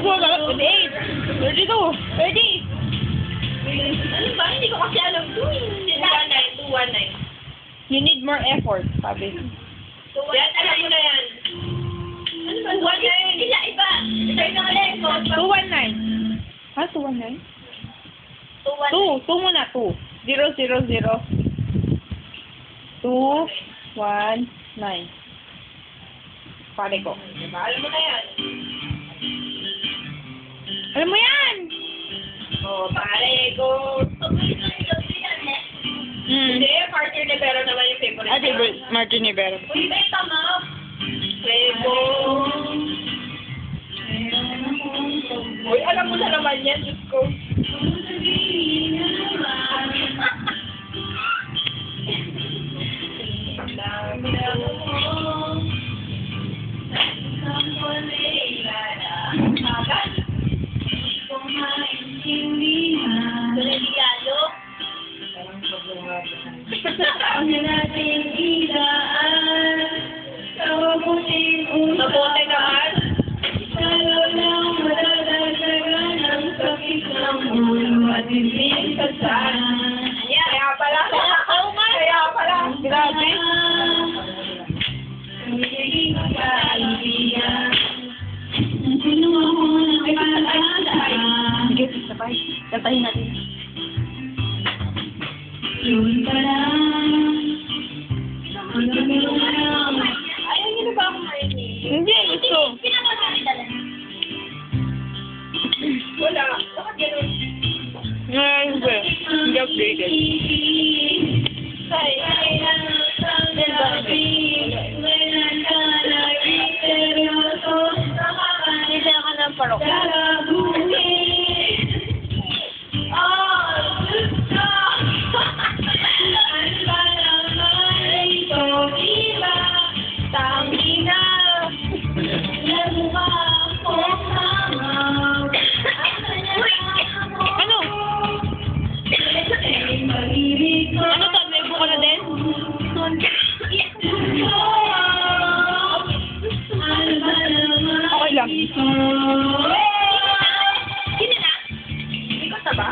38, 32, 30. Ano ba? Hindi ko kasi alam ito eh. 219. You need more effort, sabi. Yan, alam mo na yan. Ano ba? 219. Kila iba. Ito yung record. 219. Ha? 219? 219. 2 muna, 2. 0, 0, 0. 2, 1, 9. Pare ko. Diba? Alam mo na yan. Alam mo yan! Oh, pare ko. Hindi, Martin Rivera naman yung favorite. Ah, Martin Rivera. Uy, may tama. Rebo. Uy, alam mo na naman yan, Diyos ko. Ang nating idaan sa mabuting Mabuti naman. Lalo lang madadagdagan ang sakit ng ulo at hindi kasan. Kaya pala. Kaya pala. Grabe. Ang naging kaibigan. Puno ako ng pag-asa. Sige, sabay. Kantahin natin. Yun pa lang. Ang dami lang. Ayaw niyo na ba akong marinig? Hindi, gusto. Wala. Bakit ganun? Ngayon ba? Hindi updated. Say. Hindi ka ng parok. Ano? Ano to? May buko na din? Okay lang. Sino na? Ikaw na ba?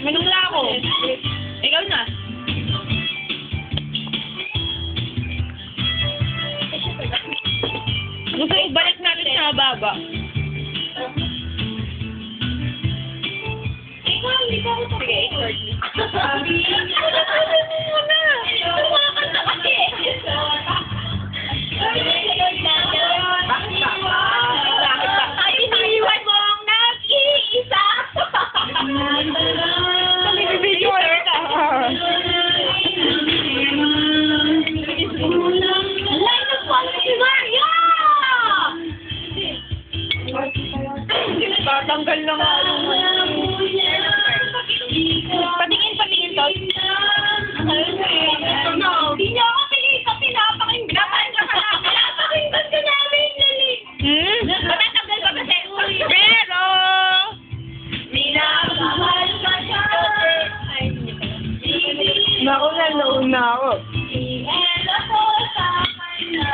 Manong na ako. Ikaw na. Gusto ibalik natin sa mababa. Ikaw ako to. Sige, 8:30. Kumakanta kasi. Bakit ba? Bakit ba? Ay, iniwan mo ang nag-iisa. Nagbibideo ka na. Line of one si Maria! Tatanggal na nga. Patingin to. Hindi niyo ako pinapakinggan. Pinapakinggan ka namin, Lali. Matatanggal ka kasi. Pero, Minamahal ka siya. naku na, nauna ako. Ella ko sa kanya.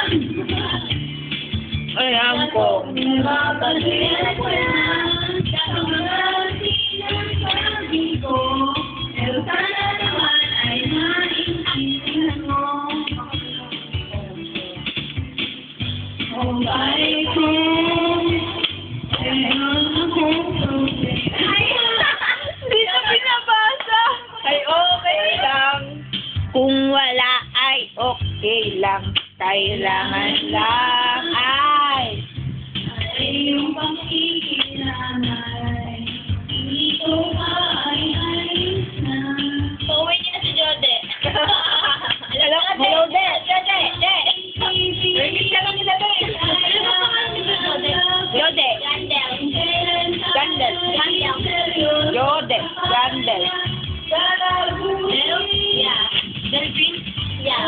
Ayan ko. Mapagyan ko lang sa mga sinasabi ko. Pero sana naman ay maintindihan mo. Kung bakit ko meron akong problema. Hindi na binabasa. Ay, okay lang. Kung wala ay okay lang. Kailangan lang ay. Ay yung pagkikilangan. Dito ka ay ayos na. Pauwi niya na si Jode. Hello, hello, Jode. Jode. Rinig ka lang nila, Be. Ano ba pangalan ni Jode? Jode. Gandel. Gandel. Jode. Gandel. Yeah. Delphine? Yeah.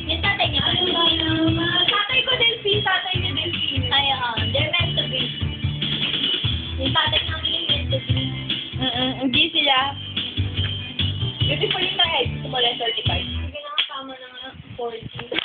Yung tatay niya. Tatay ko Delphine. Tatay niya Delphine. Ay, they're meant to be. Yung tatay namin yung meant to be. Hindi sila. Beautiful yung na-head. Gusto mo lang 35. Sige na, tama na nga. 40.